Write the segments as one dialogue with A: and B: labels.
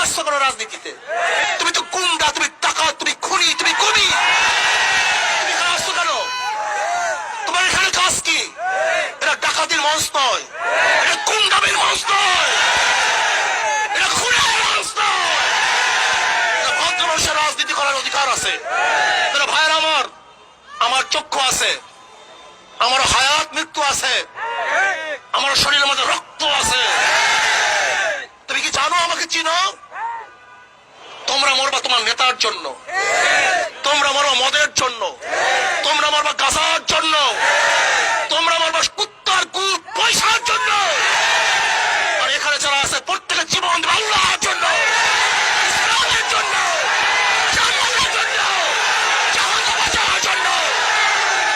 A: আসছো কোনো রাজনীতিতে? তুমি তো গুন্ডা, তুমি টাকা, তুমি খুনি, তুমি কবি, তুমি এখানে আসছো কেন? তোমার এখানে কাজ কি? এটা ডাকাতির মঞ্চ নয়, এটা গুন্ডামির মঞ্চ নয়, এটা খুনের মঞ্চ নয়। ভদ্র মানুষের রাজনীতি করার অধিকার আছে। ভাইয়ের আমার চক্ষু আছে, আমার হায়াত মৃত্যু আছে, আমার শরীরের মধ্যে রক্ত আছে। তুমি কি জানো আমাকে চিনো? তোমরা মরবা তোমার নেতার জন্য, তোমরা মরবা মদের জন্য, তোমরা মরবা গাছার জন্য, তোমরা মরবা কুত্তার কুট পয়সার জন্য। আর এখানে যারা আছে প্রত্যেকের জীবন আল্লাহর জন্য, ইসলামের জন্য, জান্নাতের জন্য, জাহান্নাম বাঁচানোর জন্য।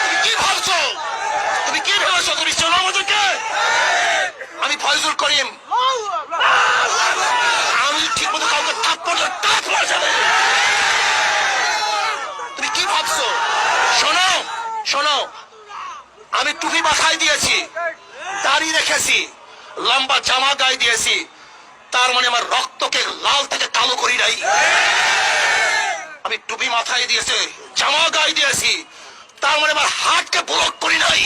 A: তুমি কি ভাবছো? তুমি কি ভেবেছো? তুমি চেনো আমাদেরকে? আমি ফয়জুল করিম, আমি ঠিক মতো কাউকে থাপ্পড় টাচ মারা যাবে। তুমি কি ভাবছো? শোনো শোনো, আমি টুপি মাথায় দিয়েছি, দাড়ি রেখেছি, লম্বা জামা গায়ে দিয়েছি, তার মানে আমার রক্তকে লাল থেকে কালো করি নাই। আমি টুপি মাথায় দিয়েছি, জামা গায়ে দিয়েছি, তার মানে আমার হাতকে ব্লক করি নাই।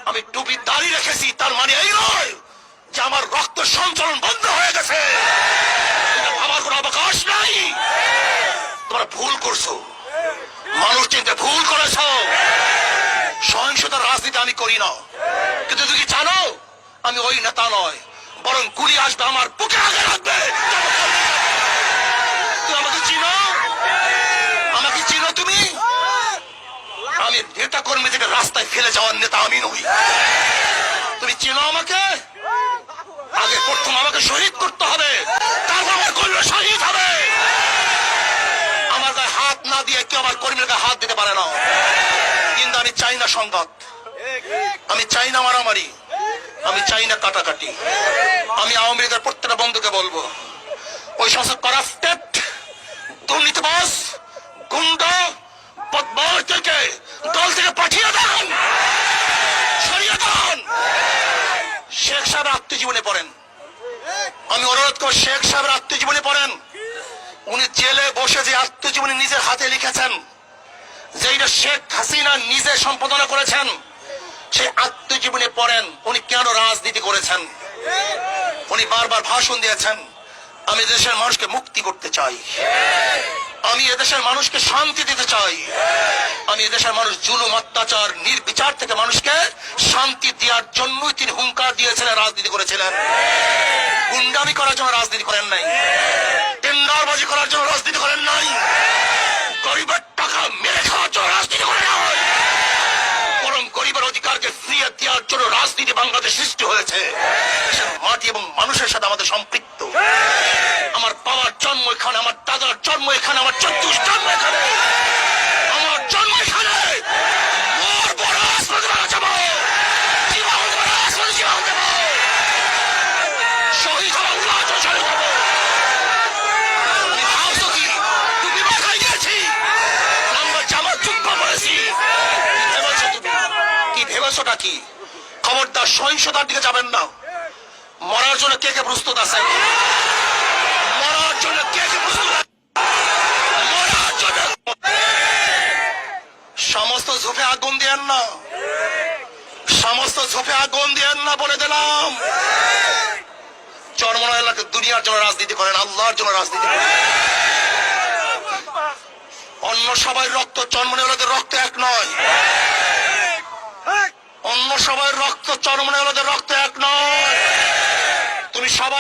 A: আমি টুপি দাড়ি রেখেছি, তার মানে এই নয় যে আমার রক্ত সঞ্চালন বন্ধ হয়ে গেছে। আমার কোনো অবকাশ নাই। তোমরা ভুল করছো, মানুষ চিনতে ভুল করেছ। সহিংসতার রাজনীতি আমি করি না, কিন্তু তুমি জানো আমি ওই নেতা নয়, বরং গুলি আসবে আমার বুকে আগে রাখবে। তুমি আমাকে চিনো? আমাকে চিনো তুমি? আমি নেতা কর্মী থেকে রাস্তায় ফেলে যাওয়ার নেতা আমি নই। তুমি চিনো আমাকে? আগে প্রথম আমাকে শহীদ করতে হবে, তারপর আমার কর্মী শহীদ হবে। আমার গায়ে হাত না দিয়ে কেউ আমার কর্মীর গায়ে হাত দিতে পারে না। কিন্তু আমি চাই না সংঘাত, আমি চাই না মারামারি, আমি চাই না কাটাকাটি। আমি আওয়ামী লীগের প্রত্যেকটা বন্ধুকে বলবো, ওই সমস্ত করাপ্টেড দুর্নীতিবাজ গুন্ডা বদমাশদেরকে দল থেকে পাঠিয়ে দেন, সরিয়ে দেন। শেখ সাহেব আত্মজীবনী পড়েন, আমি অনুরোধ করব শেখ সাহেবের আত্মজীবনী পড়েন। উনি জেলে বসে যে আত্মজীবনী নিজের হাতে লিখেছেন, যেটা শেখ হাসিনা নিজে সম্পাদনা করেছেন, সেই আত্মজীবনী পড়েন। উনি কেন রাজনীতি করেছেন? উনি বারবার ভাষণ দিয়েছেন, আমি দেশের মানুষকে মুক্তি করতে চাই, আমি এদেশের মানুষকে শান্তি দিতে চাই, আমি এদেশের মানুষ জুলুম অত্যাচার নির্বিচার থেকে মানুষকে শান্তি দেওয়ার জন্যই তিনি হুঙ্কার দিয়েছিলেন, রাজনীতি করেছিলেন। গুন্ডামি করার জন্য রাজনীতি করেন নাই, টেন্ডারবাজি করার জন্য রাজনীতি করেন নাই, গরিবের টাকা মেরে খাওয়ার জন্য রাজনীতি করেন নাই, বরং গরিবের অধিকারকে ফিরিয়ে দেওয়ার জন্য রাজনীতি বাংলাদেশ সৃষ্টি হয়েছে। মাটি এবং মানুষের সাথে আমাদের সম্পৃক্ত। আমার বাবার জন্ম এখানে, আমার দাদার জন্ম এখানে, আমার চতুর্থ জন্ম এখানে, আমার জন্ম এখানে। শহীদ হওয়া উল্লাস শহীদ হব। টুপি মাথায় দিয়েছি, লম্বা জামা জুব্বা পরেছি। কি ভেবেছোটা কি? খবরদার সহিংসতার দিকে যাবেন না। মরার জন্য কে কে প্রস্তুত আছেন? মরার জন্য কে কে প্রস্তুত আছেন? মরার জন্য সমস্ত ঝোপে আগুন দিয়েন না, সমস্ত ঝোপে আগুন দিয়েন না বলে দিলাম। চরমনায় এলাকা দুনিয়ার জন্য রাজনীতি করেন, আল্লাহর জন্য রাজনীতি করেন। অন্য সবাই রক্ত, চরমনায় রক্ত এক নয়। অন্য সবাই রক্ত, চরমনায় রক্ত এক নয়। তুমি সবাই